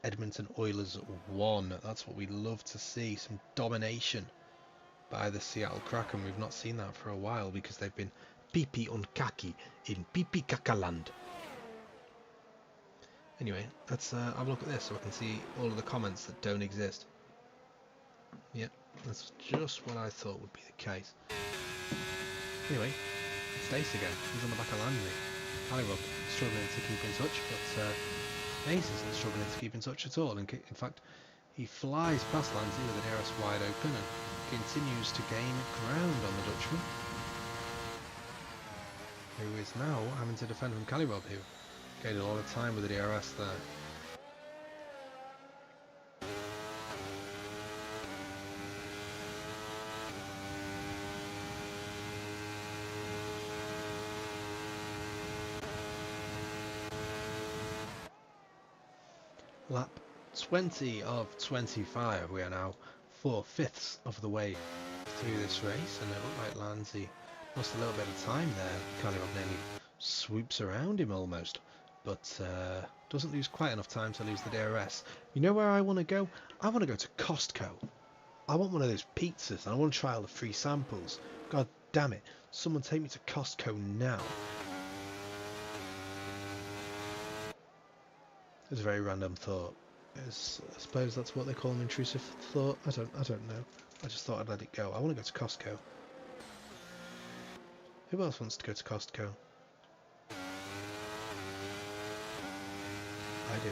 Edmonton Oilers 1. That's what we love to see. Some domination by the Seattle Kraken. We've not seen that for a while because they've been pipi on kaki in pipi kakaland. Anyway, let's have a look at this so I can see all of the comments that don't exist. Yep, that's just what I thought would be the case. Anyway, it's Dace again. He's on the back of Landry. Calirub struggling to keep in touch, but Dace isn't struggling to keep in touch at all. In fact, He flies past Lanzi with the DRS wide open and continues to gain ground on the Dutchman, who is now having to defend from Calibob, who gained a lot of time with the DRS there. Lap 20 of 25. We are now 4/5 of the way through this race, and it looked like Lanzi lost a little bit of time there. Calibob nearly swoops around him almost, but doesn't lose quite enough time to lose the DRS. You know where I want to go? I want to go to Costco. I want one of those pizzas, and I want to try all the free samples. God damn it. Someone take me to Costco now. It's a very random thought. I suppose that's what they call an intrusive thought. I don't know. I just thought I'd let it go. I want to go to Costco. Who else wants to go to Costco? I do.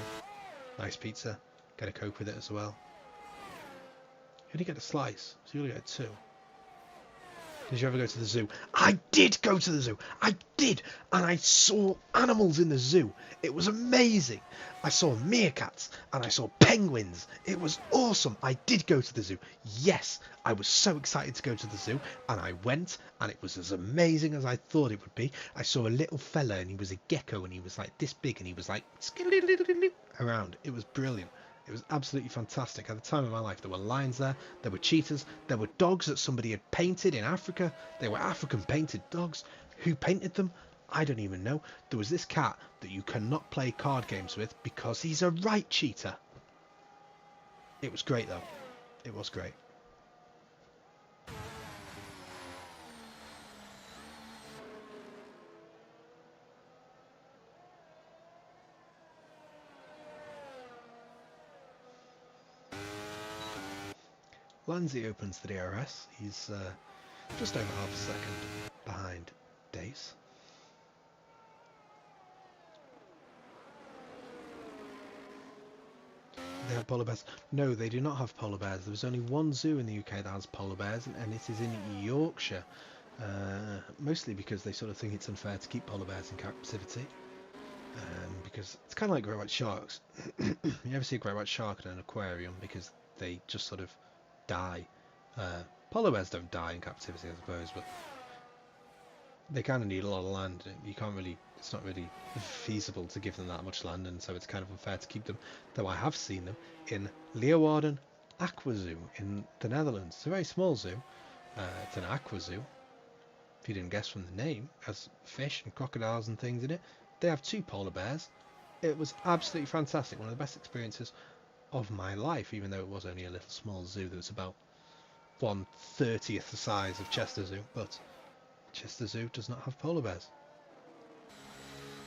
Nice pizza. Get a Coke with it as well. You only get a slice, so you only get two. Did you ever go to the zoo? I did go to the zoo. I did. And I saw animals in the zoo. It was amazing. I saw meerkats and I saw penguins. It was awesome. I did go to the zoo. Yes, I was so excited to go to the zoo, and I went, and it was as amazing as I thought it would be. I saw a little fella, and he was a gecko, and he was like this big, and he was like around. It was brilliant. It was absolutely fantastic. At the time of my life, there were lions there, there were cheetahs, there were dogs that somebody had painted in Africa. They were African painted dogs. Who painted them? I don't even know. There was this cat that you cannot play card games with because he's a right cheater. It was great though. It was great. Lanzi opens the DRS. He's just over half a second behind Dace. They have polar bears? No, they do not have polar bears. There was only one zoo in the UK that has polar bears, and it is in Yorkshire. Mostly because they sort of think it's unfair to keep polar bears in captivity. Because it's kind of like great white sharks. You ever see a great white shark in an aquarium? Because they just sort of die. Polar bears don't die in captivity, I suppose, but they kind of need a lot of land. You can't really, it's not really feasible to give them that much land, and so it's kind of unfair to keep them. Though I have seen them in Leeuwarden Aqua Zoo in the Netherlands. It's a very small zoo. It's an aqua zoo. If you didn't guess from the name, it has fish and crocodiles and things in it. They have 2 polar bears. It was absolutely fantastic. One of the best experiences of my life, even though it was only a little small zoo that was about 1/30th the size of Chester Zoo, but Chester Zoo does not have polar bears.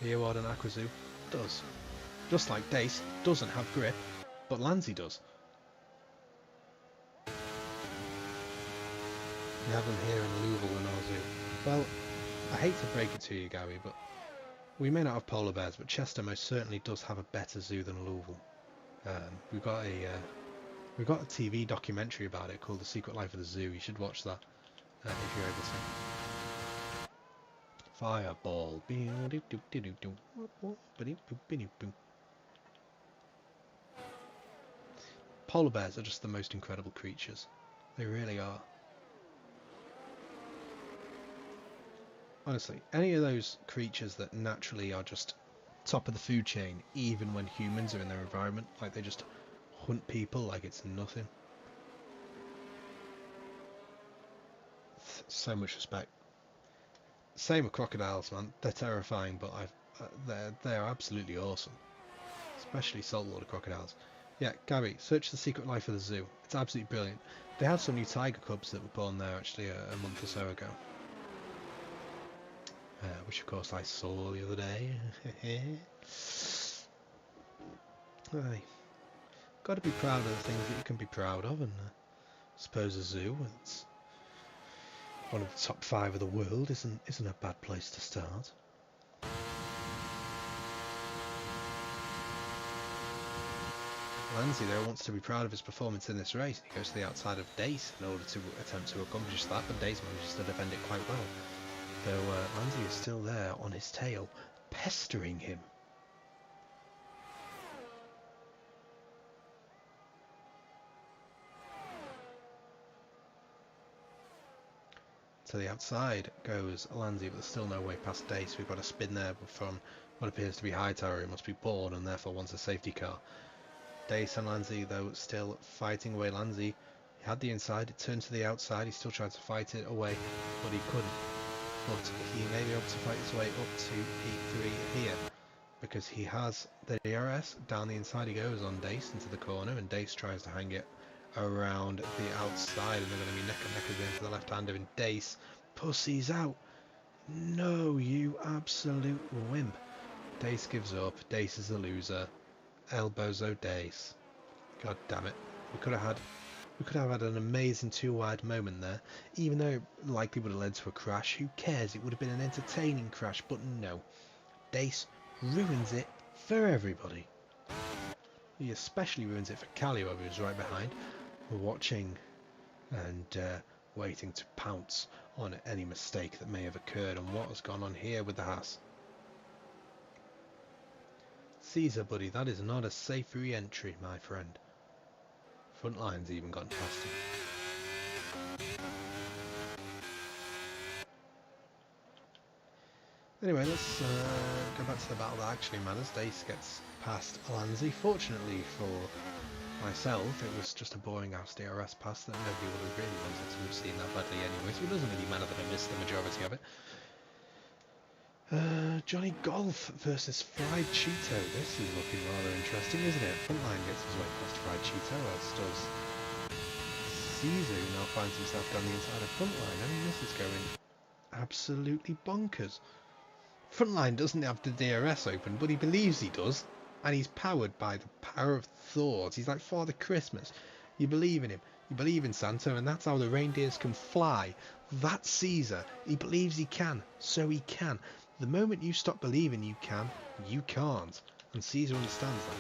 Leeuwarden Aqua Zoo does. Just like Dace doesn't have grip, but Lanzi does. We have them here in Louisville in our zoo. Well, I hate to break it to you, Gary, but we may not have polar bears, but Chester most certainly does have a better zoo than Louisville. We've got a TV documentary about it called The Secret Life of the Zoo. You should watch that if you're able to. Fireball. Polar bears are just the most incredible creatures. They really are. Honestly, any of those creatures that naturally are just top of the food chain, even when humans are in their environment, like they just hunt people like it's nothing. So much respect. Same with crocodiles, man. They're terrifying, but they're absolutely awesome. Especially saltwater crocodiles. Yeah, Gary, search The Secret Life of the Zoo. It's absolutely brilliant. They had some new tiger cubs that were born there actually a month or so ago. Which of course I saw the other day. Aye. Got to be proud of the things that you can be proud of, and I suppose a zoo, it's one of the top 5 of the world, isn't a bad place to start. Lanzi, though, wants to be proud of his performance in this race. He goes to the outside of Dace in order to attempt to accomplish that, but Dace manages to defend it quite well. Though Lanzi is still there on his tail, pestering him. To the outside goes Lanzi, but there's still no way past Dace. We've got a spin there from what appears to be Hightower, who must be bored and therefore wants a safety car. Dace and Lanzi, though, still fighting away. Lanzi, he had the inside, it turned to the outside, he still tried to fight it away, but he couldn't. But he may be able to fight his way up to P3 here, because he has the DRS. Down the inside he goes on Dace into the corner, and Dace tries to hang it around the outside, and they're going to be neck and neck again to the left-hander, and Dace pussies out. No, you absolute wimp. Dace gives up. Dace is a loser. Elbozo Dace. God damn it. We could have had an amazing two-wide moment there, even though it likely would have led to a crash. Who cares? It would have been an entertaining crash, but no. Dace ruins it for everybody. He especially ruins it for Callio, who's right behind, watching and waiting to pounce on any mistake that may have occurred. And what has gone on here with the Haas? Caesar, buddy, that is not a safe re-entry, my friend. Front line's even gotten past him. Anyway, let's go back to the battle that actually matters. Dace gets past Lanzi. Fortunately for myself, it was just a boring ass DRS pass that nobody would have really wanted to have seen that badly anyway, so it doesn't really matter that I missed the majority of it. Johnny Golf versus Fried Cheeto. This is looking rather interesting, isn't it? Frontline gets his way past Fried Cheeto, as does Caesar, who now finds himself down the inside of Frontline. I mean, this is going absolutely bonkers. Frontline doesn't have the DRS open, but he believes he does, and he's powered by the power of thought. He's like Father Christmas. You believe in him, you believe in Santa, and that's how the reindeers can fly. That's Caesar. He believes he can, so he can. The moment you stop believing you can, you can't, and Caesar understands that.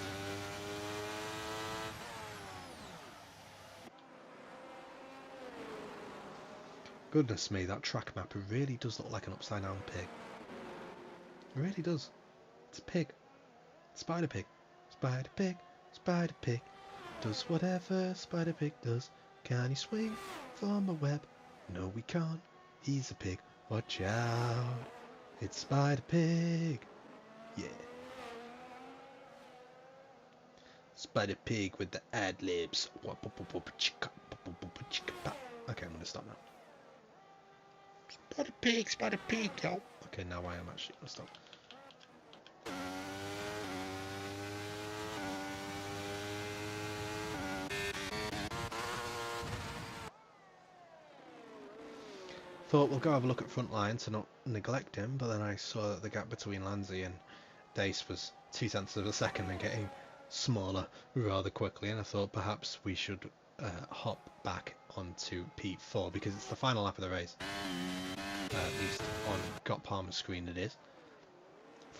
Goodness me, that track map really does look like an upside down pig. It really does. It's a pig. Spider pig. Spider pig. Spider pig. Does whatever Spider pig does. Can he swing from a web? No, we can't. He's a pig. Watch out. It's Spider Pig. Yeah. Spider Pig with the ad libs. Okay, I'm gonna stop now. Spider Pig, yo. Okay, now I am actually gonna stop. Thought we'll go have a look at Frontline to not neglect him, but then I saw that the gap between Lanzi and Dace was 0.2 of a second and getting smaller rather quickly, and I thought perhaps we should hop back onto P4 because it's the final lap of the race. At least on Got Palmer's screen it is.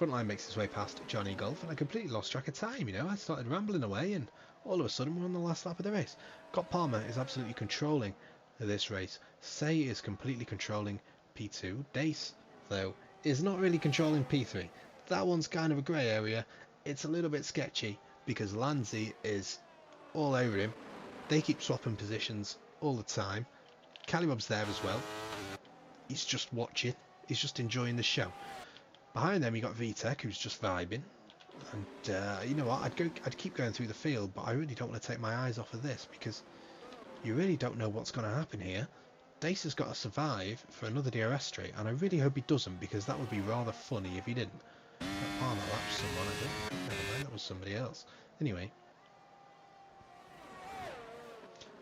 Frontline makes his way past Johnny Golf, and I completely lost track of time, you know. I started rambling away and all of a sudden we're on the last lap of the race. Got Palmer is absolutely controlling this race. Say is completely controlling P2. Dace, though, is not really controlling P3. That one's kind of a grey area. It's a little bit sketchy because Lanzi is all over him. They keep swapping positions all the time. Calibob's there as well. He's just watching. He's just enjoying the show. Behind them you got VTech, who's just vibing. And you know what? I'd keep going through the field, but I really don't want to take my eyes off of this because you really don't know what's going to happen here. Dace has got to survive for another DRS straight, and I really hope he doesn't because that would be rather funny if he didn't. Palmer lapsed someone, I think. Never mind, that was somebody else. Anyway,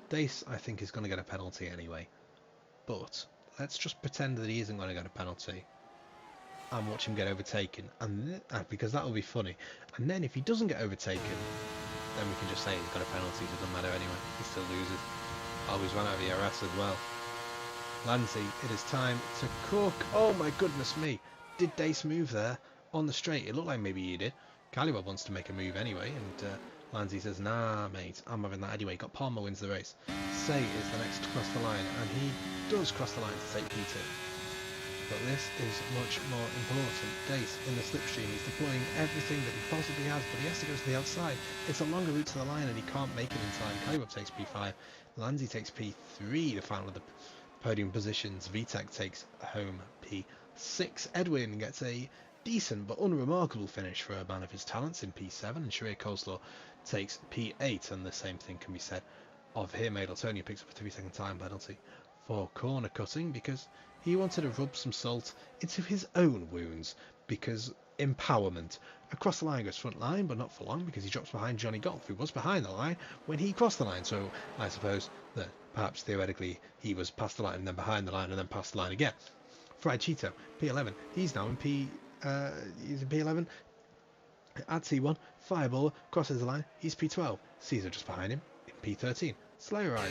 Dace, I think, is going to get a penalty anyway. But let's just pretend that he isn't going to get a penalty and watch him get overtaken, and because that will be funny. And then if he doesn't get overtaken, then we can just say he's got a penalty. It doesn't matter anyway. He still loses. Oh, he's run out of ERS as well. Lanzi, it is time to cook. Oh my goodness me. Did Dace move there on the straight? It looked like maybe he did. Calibob wants to make a move anyway, and Lanzi says, nah, mate, I'm having that anyway. Got Palmer wins the race. Say is the next to cross the line, and he does cross the line to take P2. But this is much more important. Dace in the slipstream, he's deploying everything that he possibly has, but he has to go to the outside. It's a longer route to the line and he can't make it in time. Calibub takes P5, Lanzi takes P3, the final of the podium positions. VTEC takes home P6. Edwin gets a decent but unremarkable finish for a man of his talents in P7, and Sharia Coleslaw takes P8, and the same thing can be said of him. Adeltonia picks up a 3-second time penalty for corner cutting because he wanted to rub some salt into his own wounds, because empowerment. Across the line goes front line, but not for long, because he drops behind Johnny Golf, who was behind the line when he crossed the line. So I suppose that perhaps theoretically he was past the line and then behind the line and then past the line again. Fried Cheeto, P11. He's now in he's in P11. At C1, Fireball crosses the line. He's P12. Caesar just behind him in P13. Slayerized.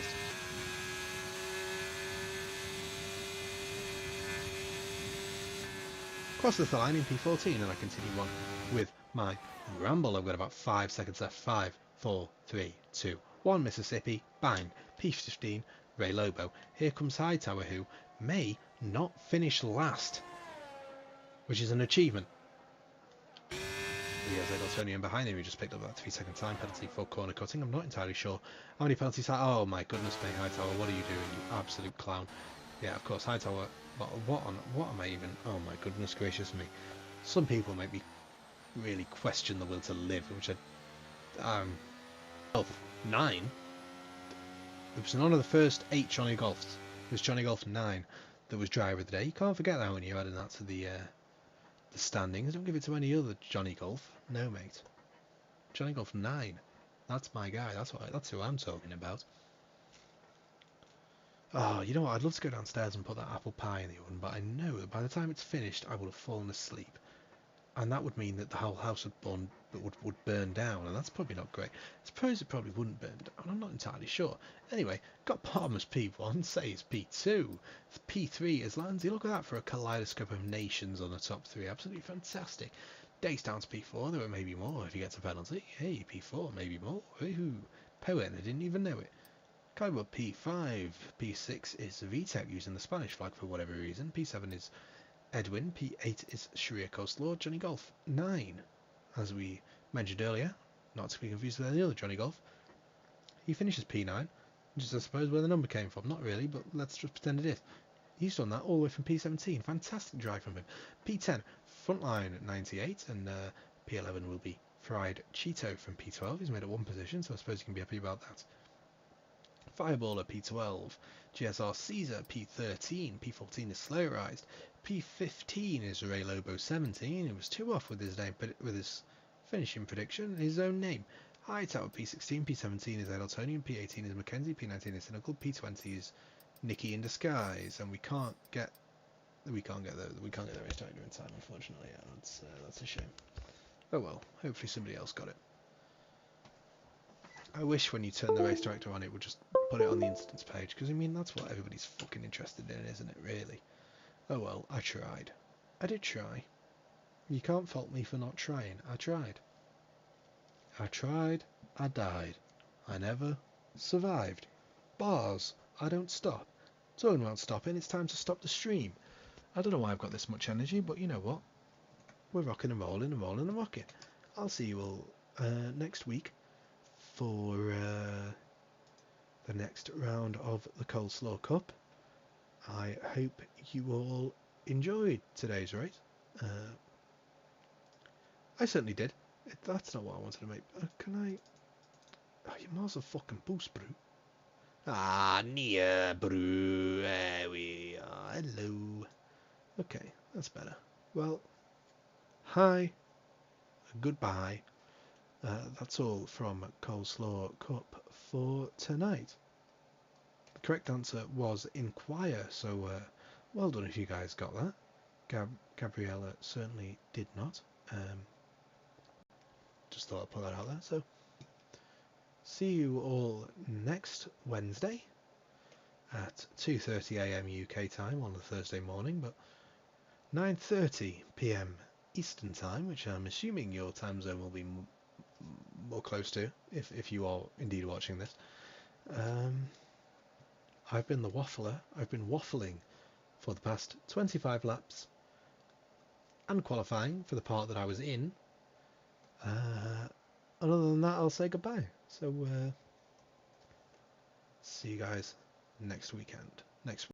Crosses the line in P14, and I continue on with my ramble. I've got about 5 seconds left. 5, 4, 3, 2, 1. Mississippi, bang. P15, Ray Lobo. Here comes Hightower, who may not finish last, which is an achievement. He has Adeltonian behind him, who just picked up that 3-second time penalty for corner cutting. I'm not entirely sure how many penalties. Oh my goodness me, Hightower, what are you doing, you absolute clown? Yeah, of course, Hightower. What am I even? Oh my goodness gracious me! Some people make me really question the will to live, which I 9. It was none of the first 8 Johnny Golfs. It was Johnny Golf 9 that was driver of the day. You can't forget that when you're adding that to the standings. Don't give it to any other Johnny Golf. No, mate. Johnny Golf 9. That's my guy. That's who I'm talking about. Oh, you know what? I'd love to go downstairs and put that apple pie in the oven, but I know that by the time it's finished, I will have fallen asleep, and that would mean that the whole house would burn down, and that's probably not great. I suppose it probably wouldn't burn down. I'm not entirely sure. Anyway, got Palmer's P1, Say's P2, P3 is Lanzi. Look at that for a kaleidoscope of nations on the top 3. Absolutely fantastic. Dace down to P4. There were maybe more if he gets a penalty. Hey, P4, maybe more. Ooh, poet, I didn't even know it. Calibub P5, P6 is VTEC using the Spanish flag for whatever reason, P7 is Edwin, P8 is Sharia Coleslaw, Johnny Golf 9, as we mentioned earlier, not to be confused with any other Johnny Golf. He finishes P9, which is I suppose where the number came from, not really, but let's just pretend it is. He's done that all the way from P17, fantastic drive from him. P10, frontline at 98, and P11 will be Fried Cheeto from P12, he's made it 1 position, so I suppose you can be happy about that. Fireballer P12, GSR Caesar P13, P14 is Slayerized, P15 is Ray Lobo 17, it was 2 off with his name, with his finishing prediction, his own name. Hightower P16, P17 is Adeltonian, P18 is Mackenzie, P19 is Cynical, P20 is Nicky in Disguise, and we can't get the race director in time, unfortunately. Yeah, that's a shame. Oh well, hopefully somebody else got it. I wish when you turn the race director on, it would just put it on the instance page, because I mean that's what everybody's fucking interested in, isn't it, really? Oh well, I tried. I did try. You can't fault me for not trying. I tried. I tried, I died. I never survived. Bars, I don't stop. Talking about stopping, it's time to stop the stream. I don't know why I've got this much energy, but you know what? We're rocking and rolling and rolling and rocking. I'll see you all next week for the next round of the Coleslaw Cup. I hope you all enjoyed today's race. I certainly did. That's not what I wanted to make. Can I? Oh, you might as well fucking boost, brew. Ah, near brew. There we are. Hello. Okay, that's better. Well, hi. Goodbye. That's all from Coleslaw Cup for tonight. The correct answer was inquire, so well done if you guys got that. Gabriella certainly did not. Just thought I'd put that out there. So, see you all next Wednesday at 2:30 AM UK time on the Thursday morning, but 9:30 PM Eastern time, which I'm assuming your time zone will be or close to, if you are indeed watching this. I've been the waffler. I've been waffling for the past 25 laps and qualifying for the part that I was in. And other than that, I'll say goodbye. So see you guys next weekend. Next